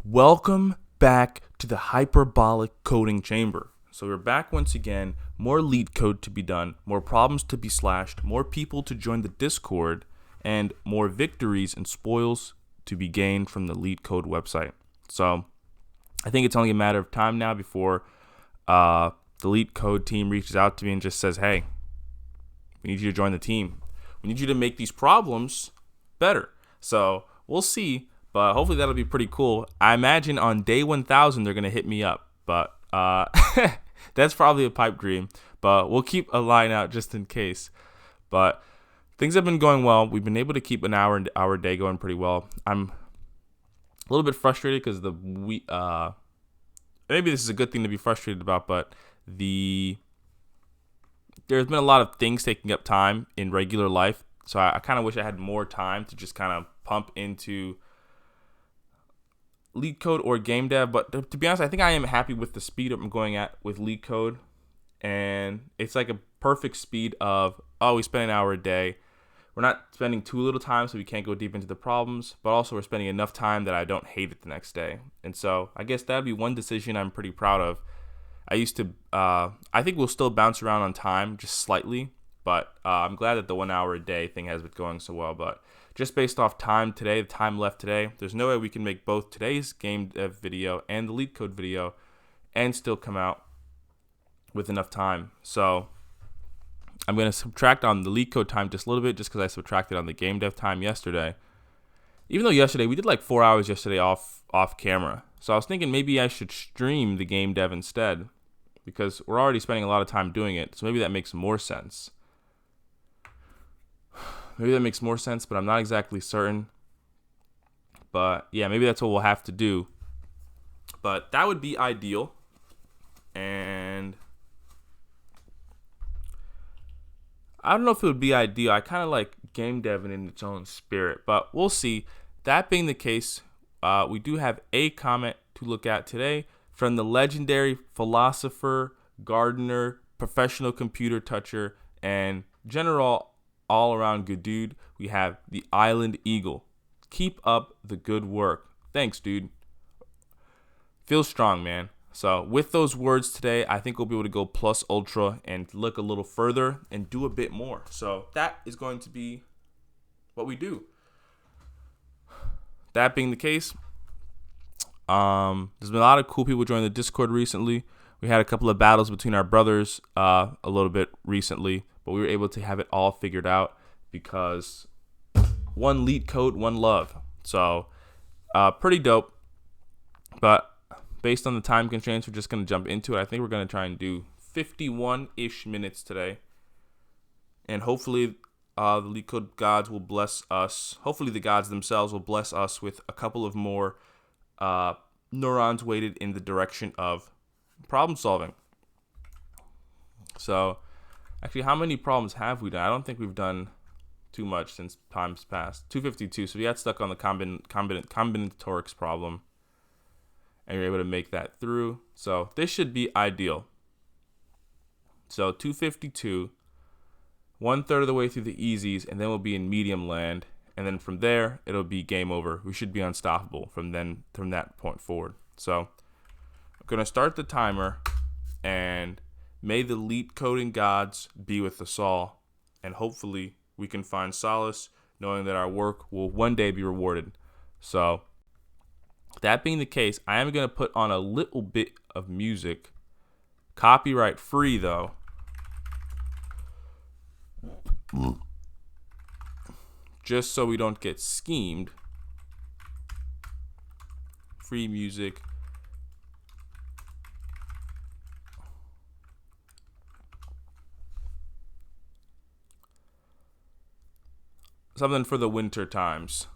Welcome back to the hyperbolic coding chamber. So we're back once again, more LeetCode to be done, more problems to be slashed, more people to join the Discord, and more victories and spoils to be gained from the LeetCode website. So I think it's only a matter of time now before the LeetCode team reaches out to me and just says, hey, we need you to join the team. We need you to make these problems better. So we'll see. But hopefully that'll be pretty cool. I imagine on day 1000 they're going to hit me up. But that's probably a pipe dream. But we'll keep a line out just in case. But things have been going well. We've been able to keep an hour day going pretty well. I'm a little bit frustrated because maybe this is a good thing to be frustrated about, but there's been a lot of things taking up time in regular life. So I kind of wish I had more time to just kind of pump into LeetCode or game dev, but to be honest, I think I am happy with the speed I'm going at with LeetCode, and it's like a perfect speed of, we spend an hour a day. We're not spending too little time, so we can't go deep into the problems, but also we're spending enough time that I don't hate it the next day. And so I guess that'd be one decision I'm pretty proud of. I think we'll still bounce around on time just slightly, but I'm glad that the 1 hour a day thing has been going so well. But just based off time today, the time left today, there's no way we can make both today's game dev video and the LeetCode video and still come out with enough time. So I'm going to subtract on the LeetCode time just a little bit, just because I subtracted on the game dev time yesterday. Even though yesterday, we did like 4 hours yesterday off camera. So I was thinking maybe I should stream the game dev instead, because we're already spending a lot of time doing it. So maybe that makes more sense. Maybe that makes more sense, but I'm not exactly certain. But yeah, maybe that's what we'll have to do. But that would be ideal. And I don't know if it would be ideal. I kind of like game deving in its own spirit, but we'll see. That being the case, we do have a comment to look at today from the legendary philosopher, gardener, professional computer toucher, and general all-around good dude. We have the Island Eagle. Keep up the good work. Thanks, dude. Feel strong, man. So with those words today, I think we'll be able to go plus ultra and look a little further and do a bit more. So that is going to be what we do. That being the case, there's been a lot of cool people joining the Discord recently. We had a couple of battles between our brothers a little bit recently, but we were able to have it all figured out because one LeetCode, one love. So pretty dope. But based on the time constraints, we're just going to jump into it. I think we're going to try and do 51-ish minutes today. And hopefully the LeetCode gods will bless us. Hopefully the gods themselves will bless us with a couple of more neurons weighted in the direction of problem solving. So actually, how many problems have we done? I don't think we've done too much since times past. 252. So we got stuck on the combinatorics problem, and you're able to make that through. So this should be ideal. So 252, 1/3 of the way through the easies, and then we'll be in medium land. And then from there, it'll be game over. We should be unstoppable from that point forward. So I'm going to start the timer, and may the LeetCoding gods be with us all. And hopefully we can find solace knowing that our work will one day be rewarded. So that being the case, I am going to put on a little bit of music. Copyright free, though. Just so we don't get schemed. Free music. Something for the winter times.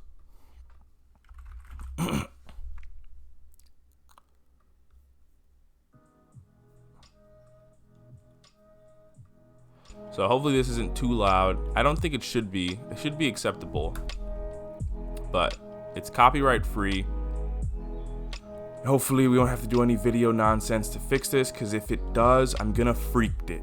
So hopefully this isn't too loud. I don't think it should be. It should be acceptable. But it's copyright free. Hopefully we don't have to do any video nonsense to fix this, because if it does, I'm gonna freak it.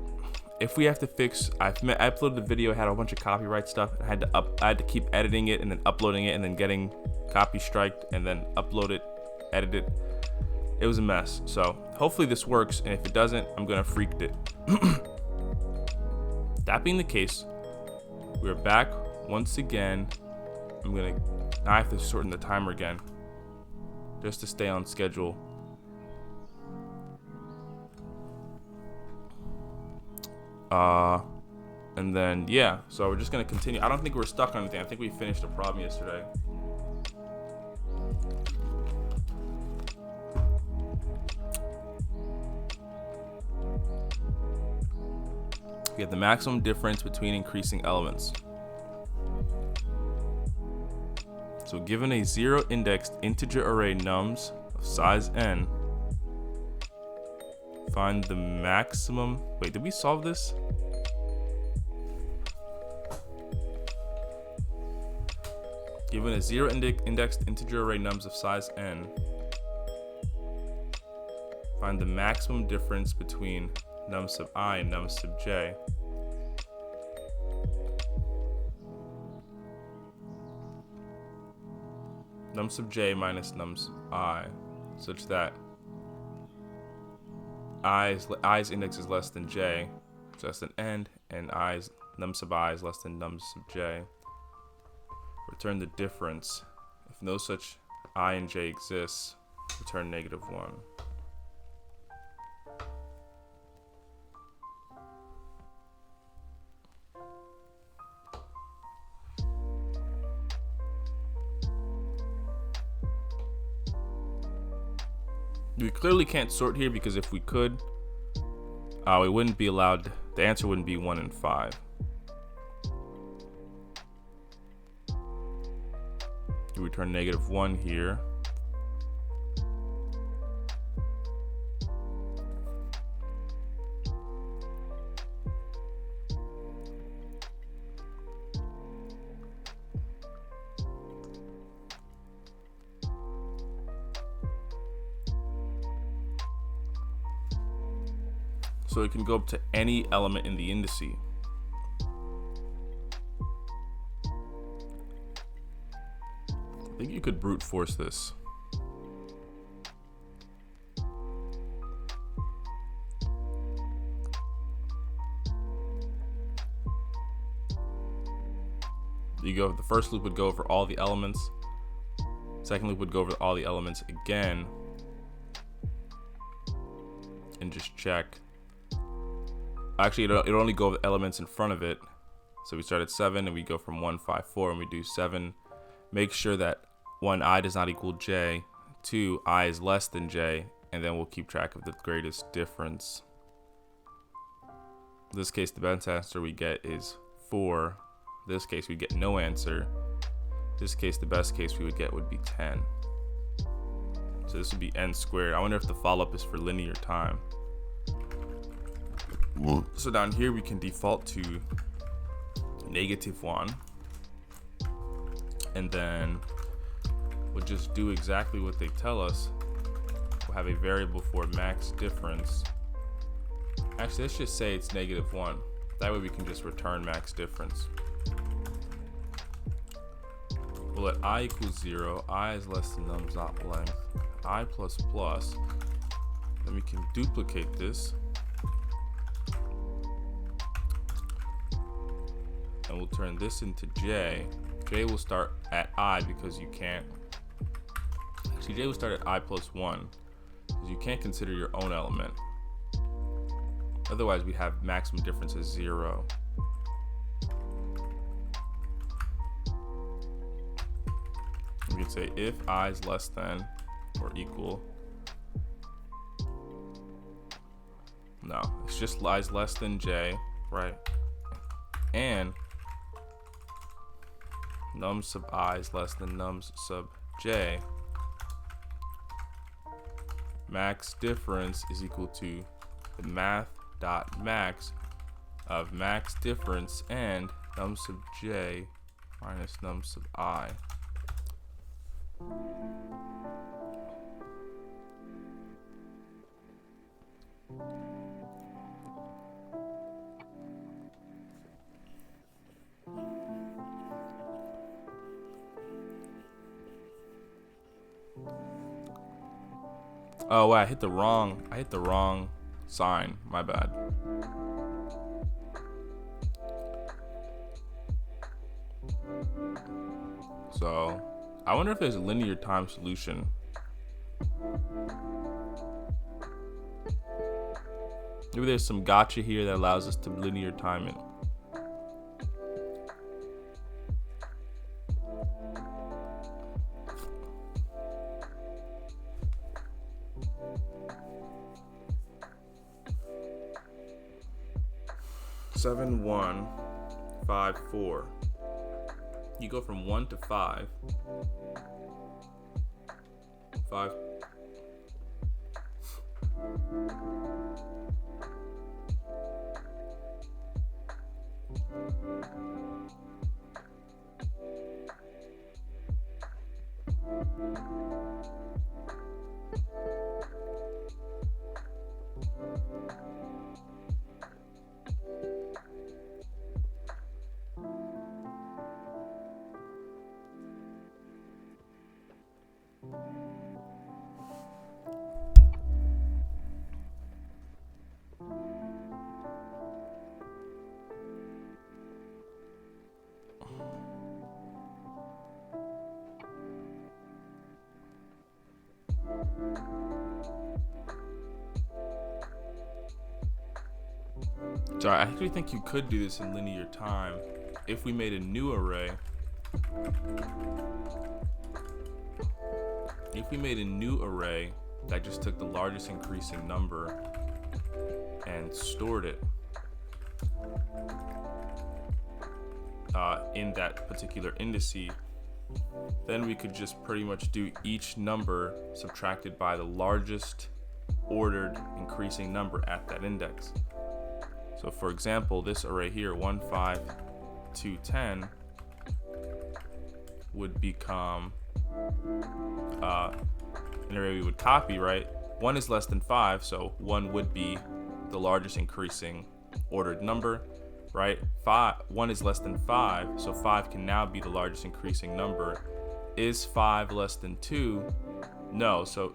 If we have to fix, I uploaded the video, had a bunch of copyright stuff. I had to keep editing it and then uploading it and then getting copy striked and then upload it edit it. It was a mess. So hopefully this works, and if it doesn't, I'm gonna freak it. That being the case, we're back once again. Now I have to shorten the timer again, just to stay on schedule. And then yeah, so we're just gonna continue. I don't think we're stuck on anything. I think we finished a problem yesterday. We have the maximum difference between increasing elements. So given a zero-indexed integer array nums of size n, find the maximum. Wait, did we solve this? Given a zero-indexed integer array nums of size n, find the maximum difference between num sub I and num sub j. Num sub j minus num sub I, such that i's index is less than j, so that's an end, and num sub I is less than num sub j. Return the difference. If no such I and j exists, return -1. We clearly can't sort here, because if we could, we wouldn't be allowed. The answer wouldn't be 1 and 5. We return -1 here. So it can go up to any element in the indice. I think you could brute force this. The first loop would go over all the elements. Second loop would go over all the elements again. And just check. Actually, it'll only go over the elements in front of it. So we start at 7 and we go from 1, 5, 4, and we do 7. Make sure that 1, I does not equal j, 2, I is less than j, and then we'll keep track of the greatest difference. In this case, the best answer we get is 4. In this case, we get no answer. In this case, the best case we would get would be 10. So this would be n squared. I wonder if the follow-up is for linear time. So down here we can default to -1, and then we'll just do exactly what they tell us. We'll have a variable for max difference. Actually, let's just say it's -1. That way we can just return max difference. We'll let I equals 0, I is less than nums not length, I plus plus. Then we can duplicate this. And we'll turn this into j. J will start at I because you can't. Actually, j will start at I plus 1 because you can't consider your own element. Otherwise, we have maximum difference as 0. We can say if I is less than or equal. No, it's just I is less than j, right? And num sub I is less than num sub j. Max difference is equal to the math.max of max difference and num sub j minus num sub I. Oh, wait, I hit the wrong sign. My bad. So, I wonder if there's a linear time solution. Maybe there's some gotcha here that allows us to linear time it. Seven, 1, 5, 4. You go from 1 to 5. 5. So I actually think you could do this in linear time if we made a new array. If we made a new array that just took the largest increasing number and stored it in that particular indice, then we could just pretty much do each number subtracted by the largest ordered increasing number at that index. So for example, this array here, 1, 5, 2, 10, would become an array we would copy, right? 1 is less than 5, so 1 would be the largest increasing ordered number, right? 1 is less than 5, so 5 can now be the largest increasing number. Is 5 less than 2? No, so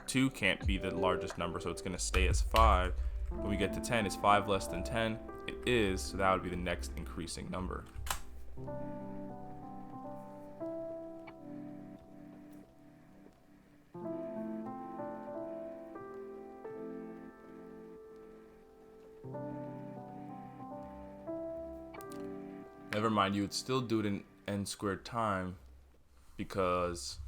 2 can't be the largest number, so it's going to stay as 5. When we get to 10, is 5 less than 10? It is, so that would be the next increasing number. Never mind, you would still do it in n squared time because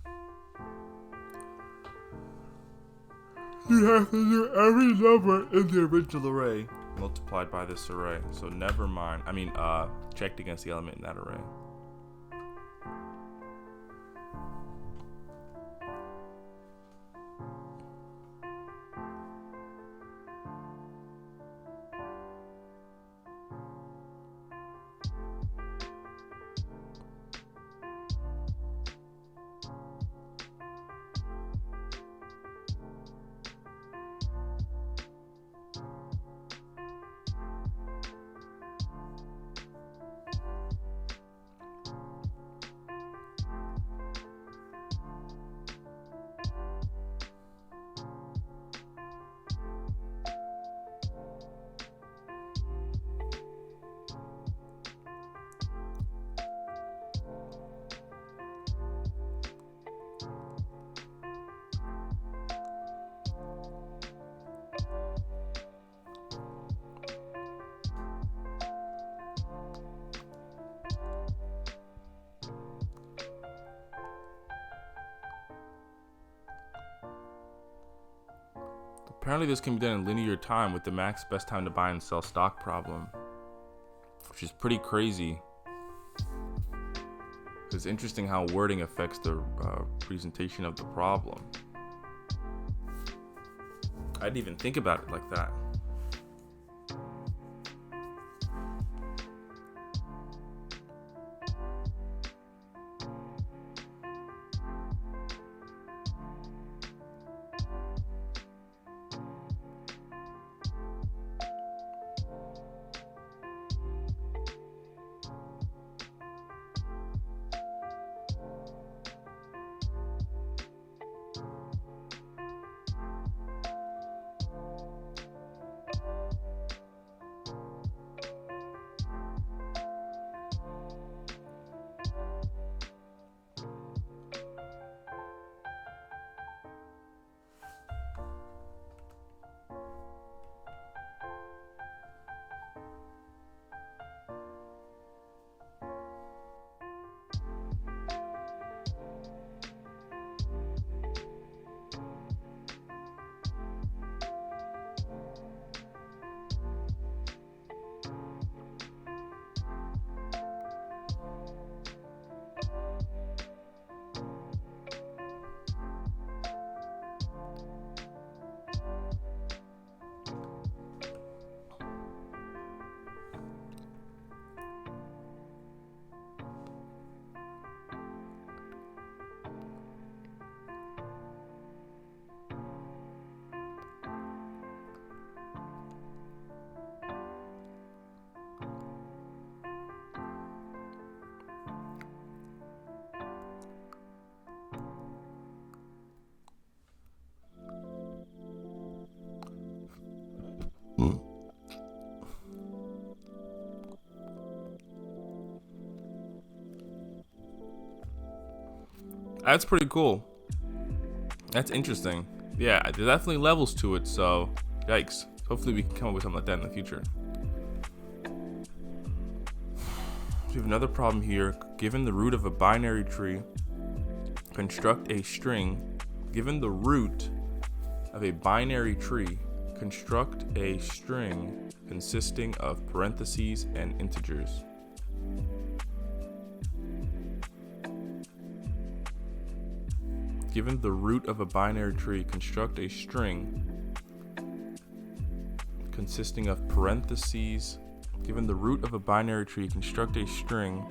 you have to do every number in the original array multiplied by this array. So never mind. Checked against the element in that array. Apparently this can be done in linear time with the max best time to buy and sell stock problem, which is pretty crazy. It's interesting how wording affects the presentation of the problem. I didn't even think about it like that. That's pretty cool. That's interesting. Yeah, there's definitely levels to it, so yikes. Hopefully we can come up with something like that in the future. We have another problem here. Given the root of a binary tree, construct a string. Given the root of a binary tree, construct a string consisting of parentheses and integers. Given the root of a binary tree, construct a string consisting of parentheses. Given the root of a binary tree, construct a string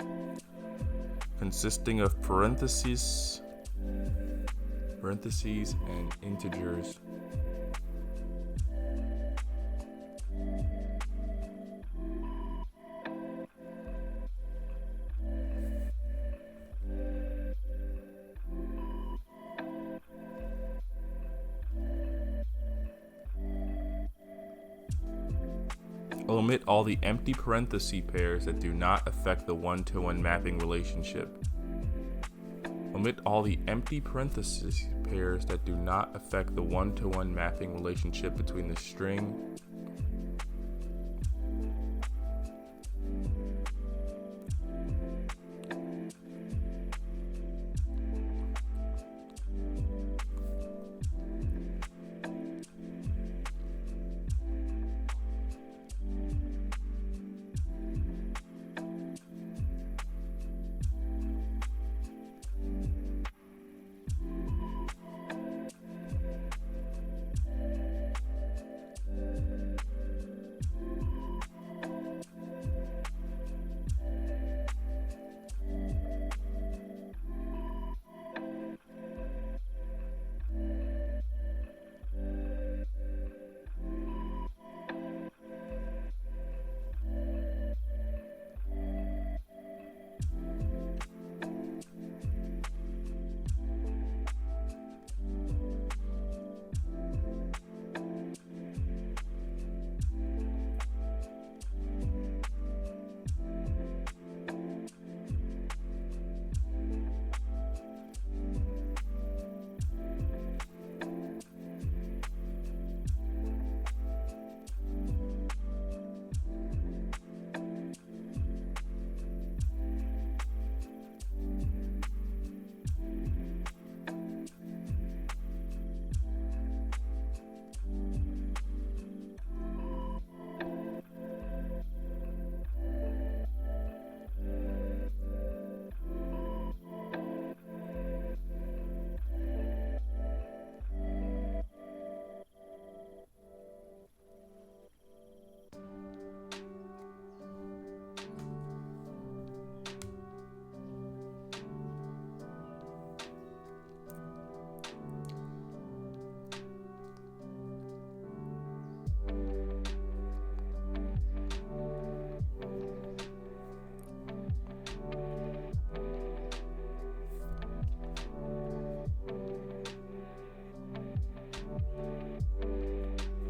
consisting of parentheses and integers. Omit all the empty parenthesis pairs that do not affect the one-to-one mapping relationship. Omit all the empty parenthesis pairs that do not affect the one-to-one mapping relationship between the string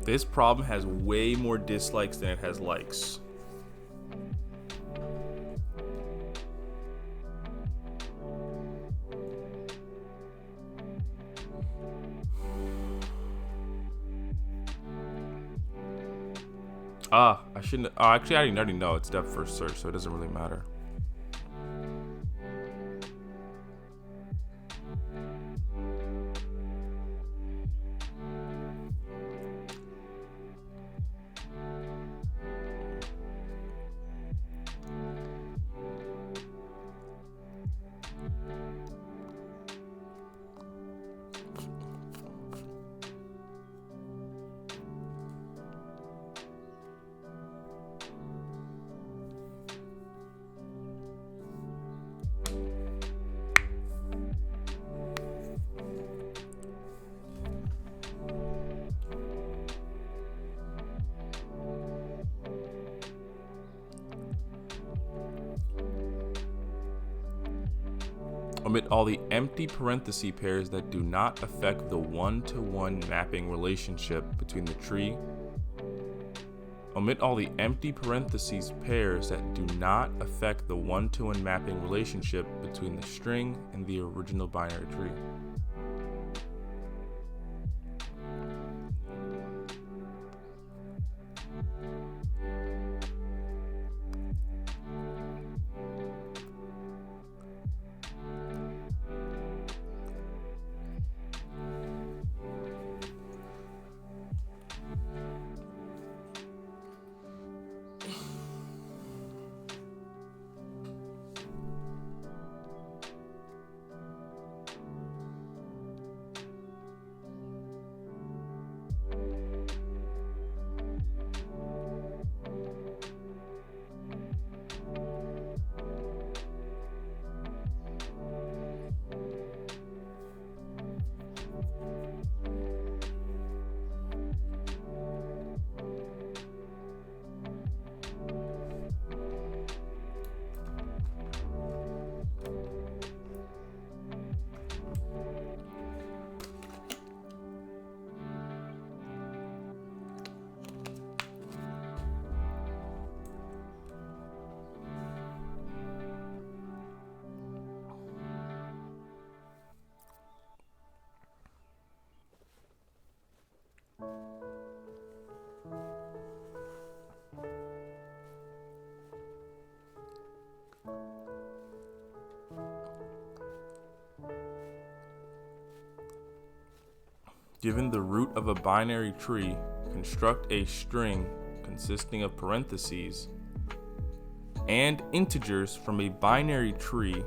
This problem has way more dislikes than it has likes. I shouldn't. Oh, actually, I already know it's depth first search, so it doesn't really matter. Omit all the empty parenthesis pairs that do not affect the one-to-one mapping relationship between the tree Omit all the empty parentheses pairs that do not affect the one-to-one mapping relationship between the string and the original binary tree. Given the root of a binary tree, construct a string consisting of parentheses and integers from a binary tree.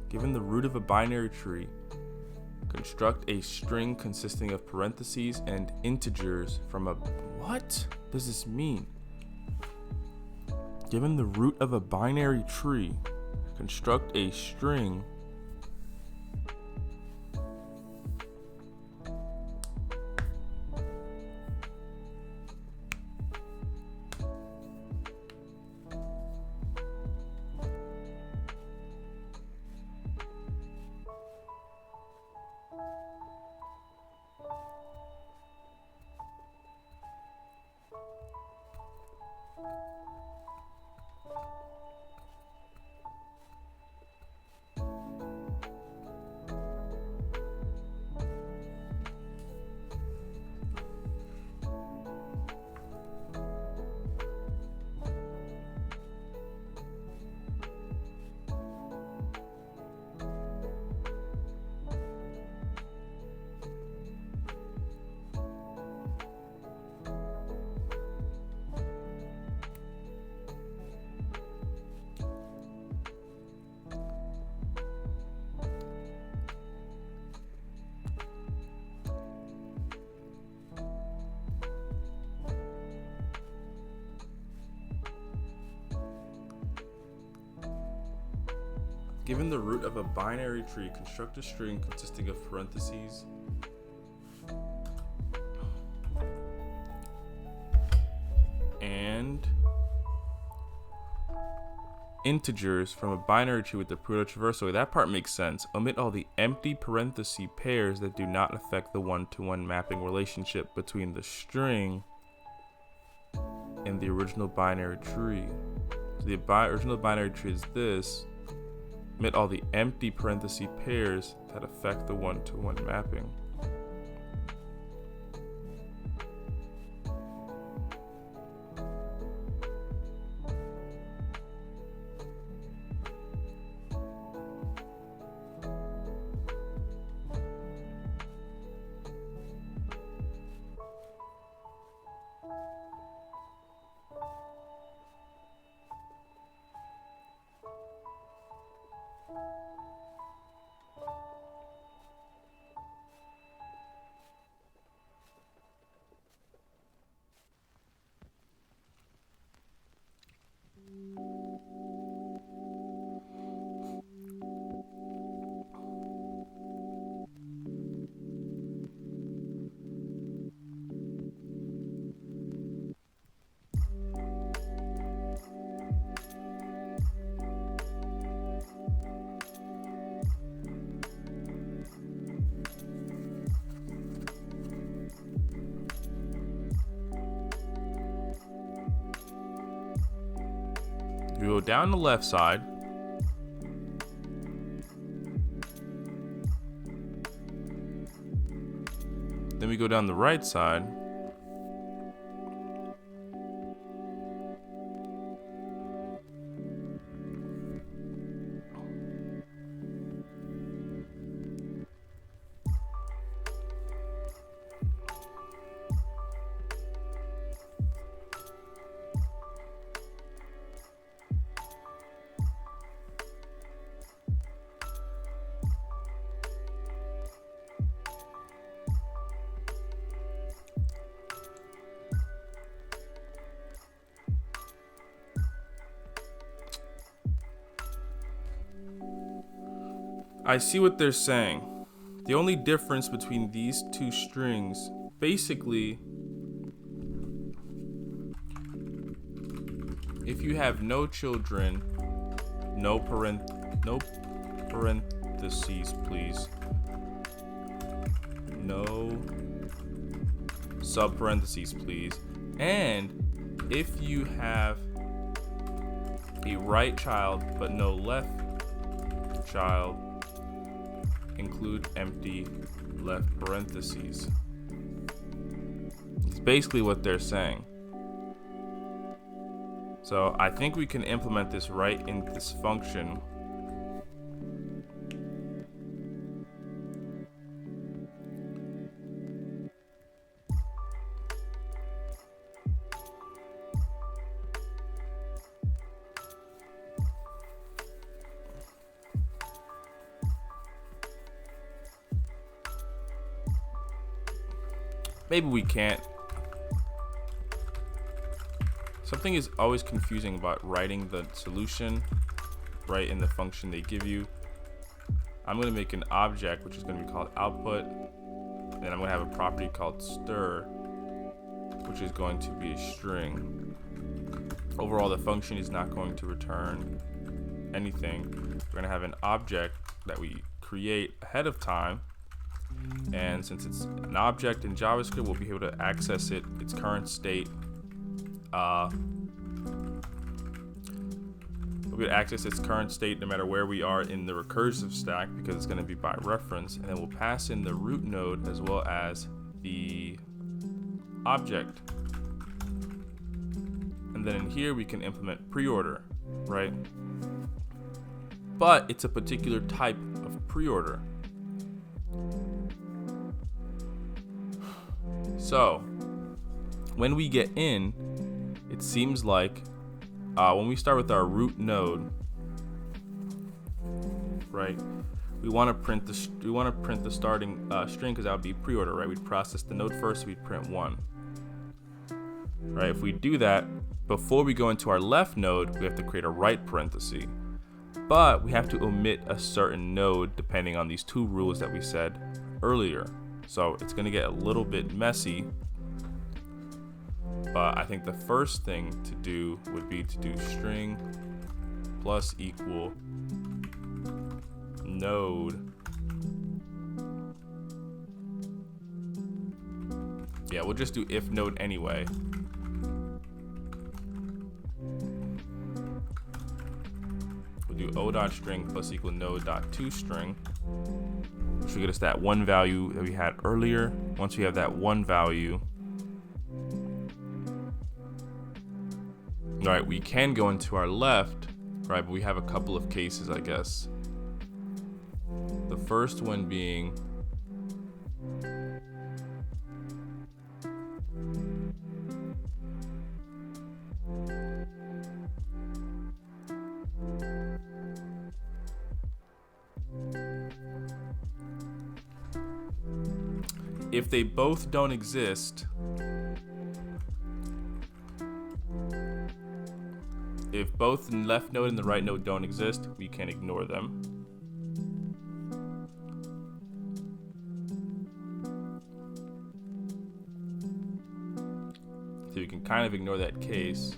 Given the root of a binary tree, construct a string consisting of parentheses and integers from a... What does this mean? Given the root of a binary tree, construct a string Given the root of a binary tree, construct a string consisting of parentheses and integers from a binary tree with the proto-traversal. That part makes sense. Omit all the empty parenthesis pairs that do not affect the one-to-one mapping relationship between the string and the original binary tree. So the original binary tree is this. Omit all the empty parenthesis pairs that affect the one-to-one mapping. We go down the left side. Then we go down the right side. I see what they're saying. The only difference between these two strings, basically, if you have no children, no parentheses, please. No sub parentheses, please. And if you have a right child but no left child, include empty left parentheses. It's basically what they're saying. So I think we can implement this right in this function. Maybe we can't. Something is always confusing about writing the solution right in the function they give you. I'm going to make an object which is going to be called output. And then I'm going to have a property called stir, which is going to be a string. Overall, the function is not going to return anything. We're going to have an object that we create ahead of time. And since it's an object in JavaScript, we'll be able to access its current state. We'll be able to access its current state no matter where we are in the recursive stack, because it's going to be by reference. And then we'll pass in the root node as well as the object. And then in here we can implement preorder, right? But it's a particular type of preorder. So when we get in, it seems like when we start with our root node, right? We want to print the starting string, because that would be preorder, right? We'd process the node first, so we'd print 1. Right? If we do that before we go into our left node, we have to create a right parenthesis. But we have to omit a certain node depending on these two rules that we said earlier. So it's going to get a little bit messy, but I think the first thing to do would be to do string plus equal node. Yeah, we'll just do if node anyway. We'll do o.string plus equal node.toString. Which will get us that one value that we had earlier. Once we have that one value, all right, we can go into our left, right? But we have a couple of cases, I guess. The first one being if they both don't exist, if both the left node and the right node don't exist, we can ignore them. So you can kind of ignore that case.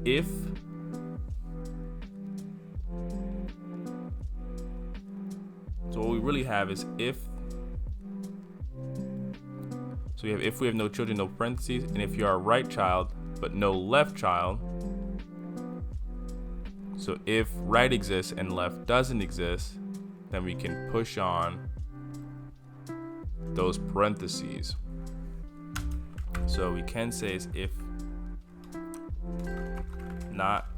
If so what we really have is if. So we have if we have no children, no parentheses, and if you are a right child but no left child, So if right exists and left doesn't exist, then we can push on those parentheses. So we can say is if not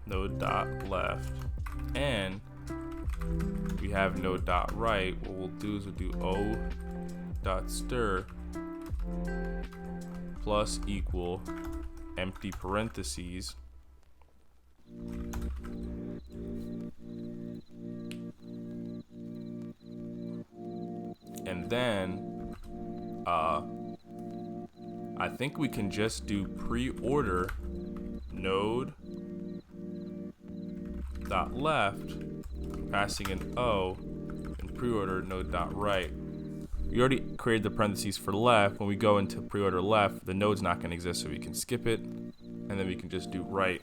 node dot left and we have node dot right, what we'll do is we'll do o dot stir plus equal empty parentheses and then I think we can just do pre-order node dot left passing an O and pre-order node dot right. We already created the parentheses for left. When we go into pre-order left, the node's not going to exist, so we can skip it, and then we can just do right.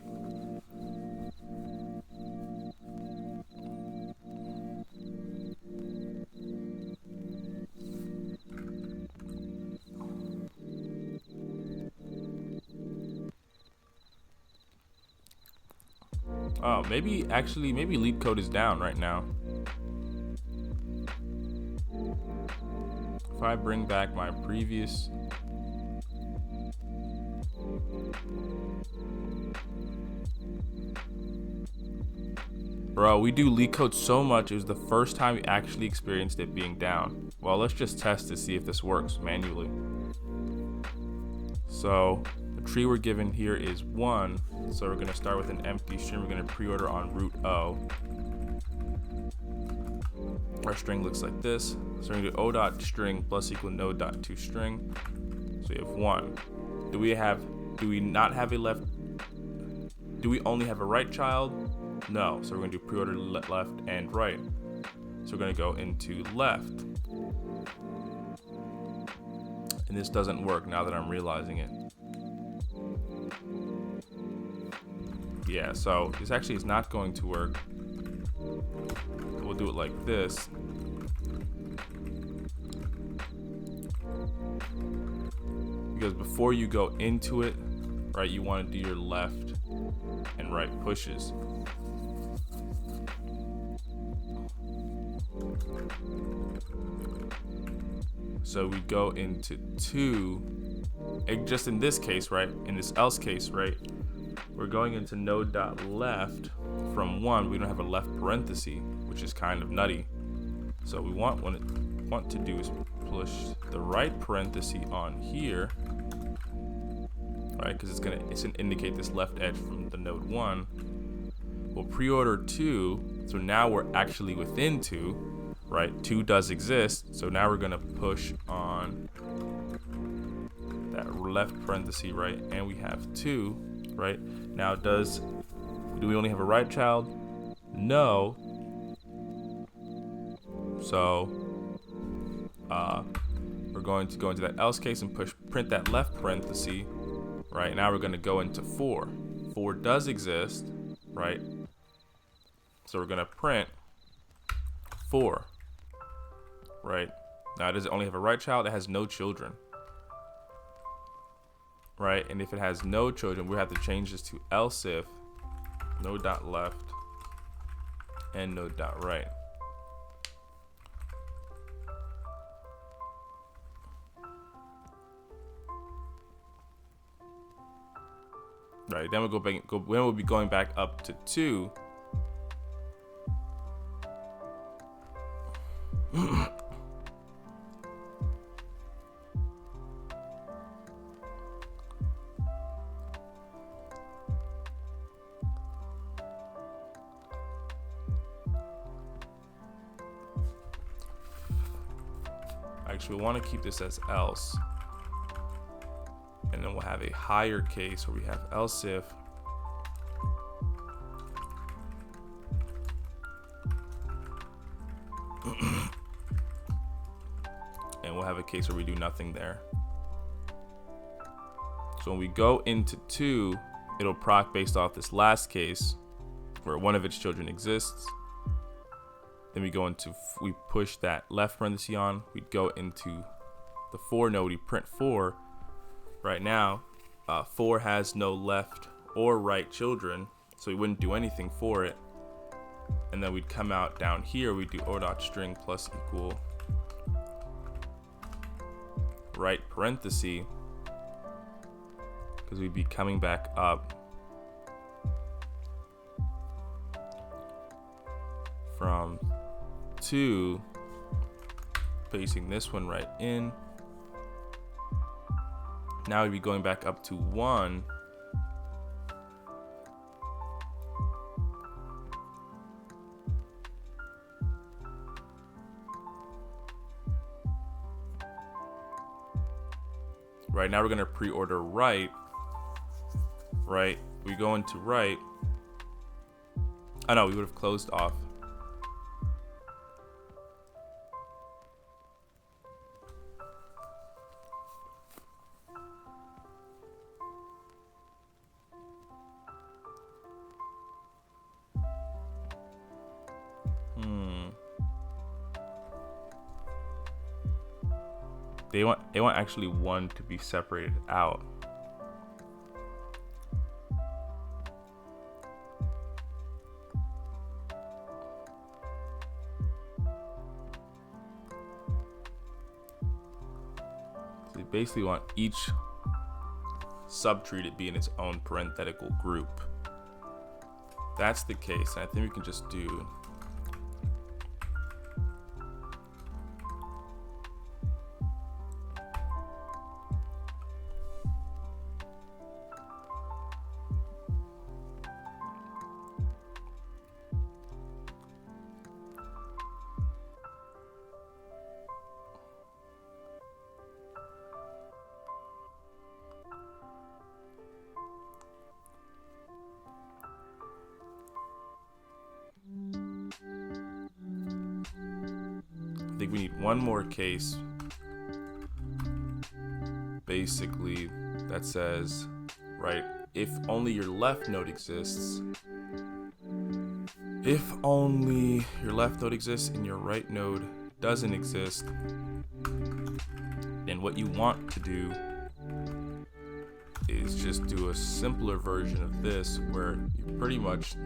Oh, maybe LeetCode is down right now. If I bring back my previous bro, we do LeetCode so much, it was the first time we actually experienced it being down. Well, let's just test to see if this works manually. So the tree we're given here is 1, so we're going to start with an empty string. We're going to pre-order on root O. Our string looks like this. So we're going to do o dot string plus equal node dot to string. So we have 1. Do we not have a left? Do we only have a right child? No. So we're going to do pre-order left and right. So we're going to go into left. And this doesn't work now that I'm realizing it. Yeah, so this actually is not going to work. We'll do it like this. Because before you go into it, right, you want to do your left and right pushes. So we go into 2, just in this case, right, in this else case, right, we're going into node dot left from 1. We don't have a left parenthesis, which is kind of nutty. So we want to do is push the right parenthesis on here, right, because it's gonna indicate this left edge from the node 1. We'll pre-order 2, so now we're actually within 2, right? 2 does exist, so now we're gonna push on that left parenthesis, right, and we have 2. Right now, do we only have a right child? No. So we're going to go into that else case and print that left parenthesis. Right now, we're going to go into 4. 4 does exist, right? So we're going to print 4. Right now, does it only have a right child? It has no children. Right, and if it has no children, we have to change this to else if node dot left and node dot right. Right, then we'll be going back up to 2. Actually, we want to keep this as else, and then we'll have a higher case where we have else if and we'll have a case where we do nothing there. So when we go into 2, it'll proc based off this last case where one of its children exists. Then we push that left parenthesis on, we go into the 4 node, we print 4. Right now, 4 has no left or right children, So we wouldn't do anything for it. And then we'd come out down here, we'd do o.string plus equal right parenthesis, because we'd be coming back up from 2, pasting this one right in. Now we'd be going back up to 1. Right, now we're gonna pre-order right. Right, we go into right. Oh no, we would have closed off. They want actually one to be separated out. So they basically want each subtree to be in its own parenthetical group. If that's the case, and I think we can just do I think we need one more case, basically, that says, right, if only your left node exists, if only your left node exists and your right node doesn't exist, then what you want to do is just do a simpler version of this where you pretty much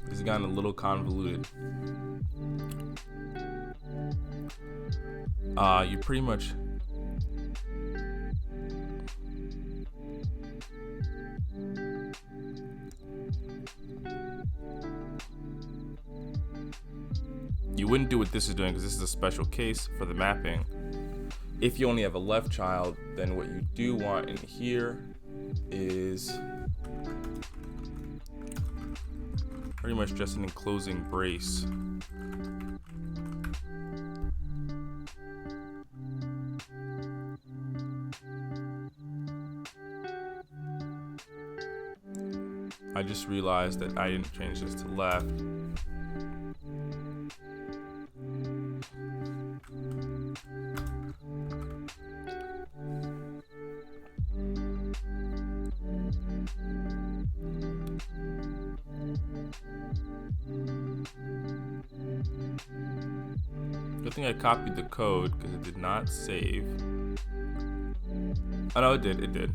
this has gotten a little convoluted. You pretty much you wouldn't do what this is doing because this is a special case for the mapping. If you only have a left child, then what you do want in here is pretty much just an enclosing brace. I just realized that I didn't change this to left. Good thing I copied the code because it did not save. Oh no, it did.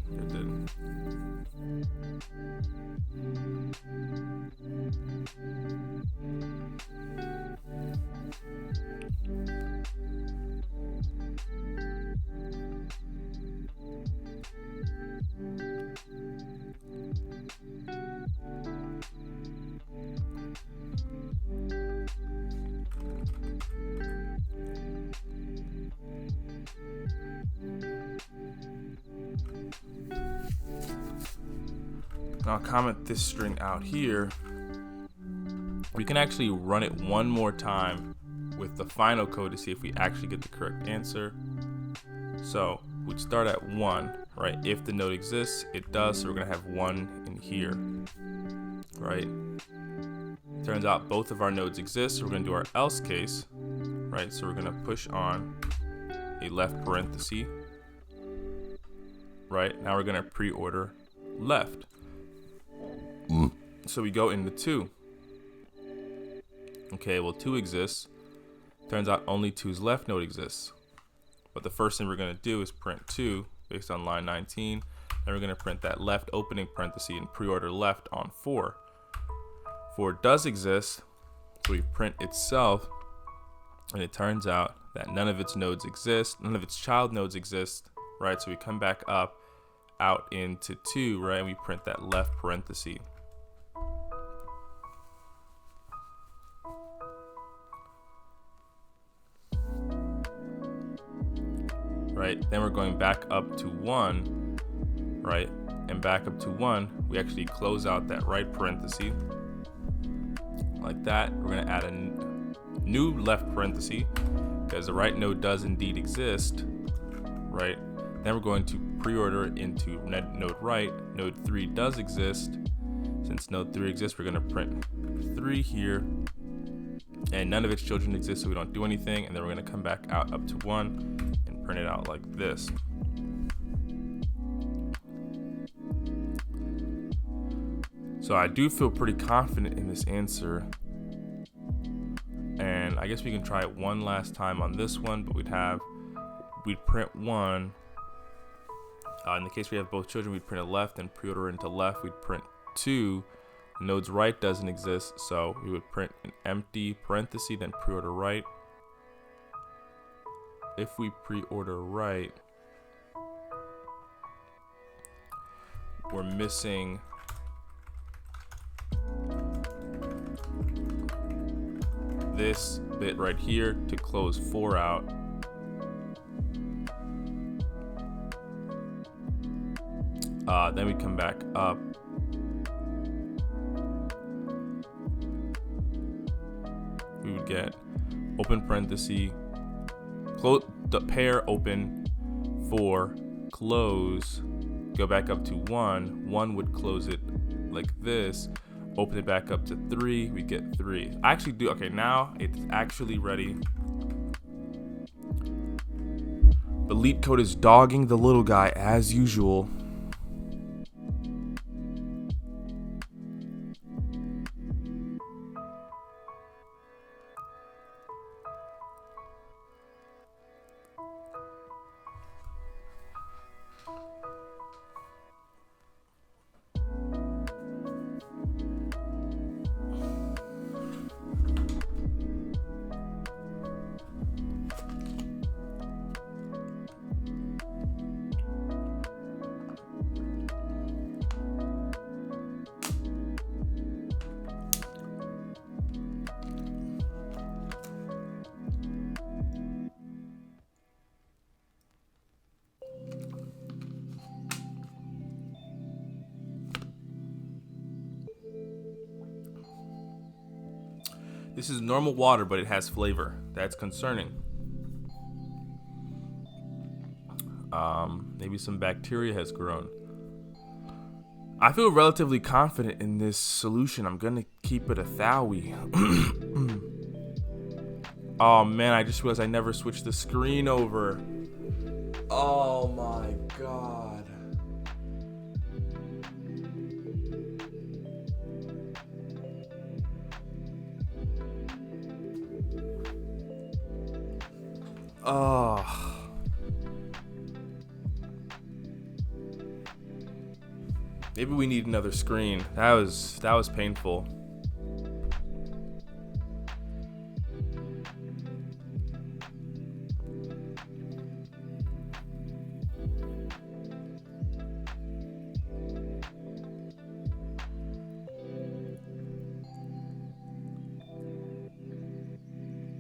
I'll comment this string out here. We can actually run it one more time with the final code to see if we actually get the correct answer. So we'd start at 1, right? If the node exists, it does, so we're gonna have 1 in here, right? Turns out both of our nodes exist, so we're gonna do our else case, right? So we're gonna push on a left parenthesis, right? Now we're gonna pre-order left. So we go into 2. Okay, well 2 exists. Turns out only 2's left node exists. But the first thing we're going to do is print 2 based on line 19. Then we're going to print that left opening parenthesis and pre-order left on 4. 4 does exist, so we print itself, and it turns out that none of its nodes exist, none of its child nodes exist, right? So we come back up out into 2, right? And we print that left parenthesis. Right? Then we're going back up to 1, right? And back up to 1, we actually close out that right parenthesis. Like that. We're going to add a new left parenthesis because the right node does indeed exist, right? Then we're going to pre-order into node right. Node 3 does exist. Since node 3 exists, we're going to print 3 here. And none of its children exist, so we don't do anything. And then we're going to come back out up to 1 and print it out like this. So I do feel pretty confident in this answer. And I guess we can try it one last time on this one, but we'd print 1. In the case we have both children, we'd print a left and pre-order into left. We'd print 2. Node's right doesn't exist, so we would print an empty parenthesis, then pre-order right. If we pre-order right, we're missing this bit right here to close 4 out. Then we come back up. We would get open parenthesis, close the pair open 4, close, go back up to 1. 1 would close it like this. Open it back up to 3, we get 3. I actually do, okay, now it's actually ready. But LeetCode is dogging the little guy as usual. This is normal water, but it has flavor. That's concerning. Maybe some bacteria has grown. I feel relatively confident in this solution. I'm gonna keep it a Thaui. Oh man, I just realized I never switched the screen over. Oh my god. Oh. Maybe we need another screen. That was painful.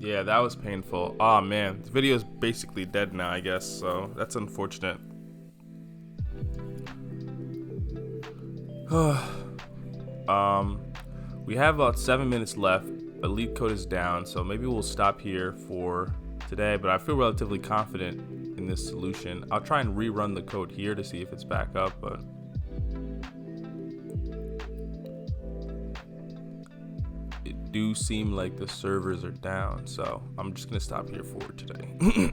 Yeah, that was painful. Oh man, the video is basically dead now, I guess, so that's unfortunate. We have about 7 minutes left, but LeetCode is down, so maybe we'll stop here for today, but I feel relatively confident in this solution. I'll try and rerun the code here to see if it's back up, but it do seem like the servers are down, so I'm just gonna stop here for today.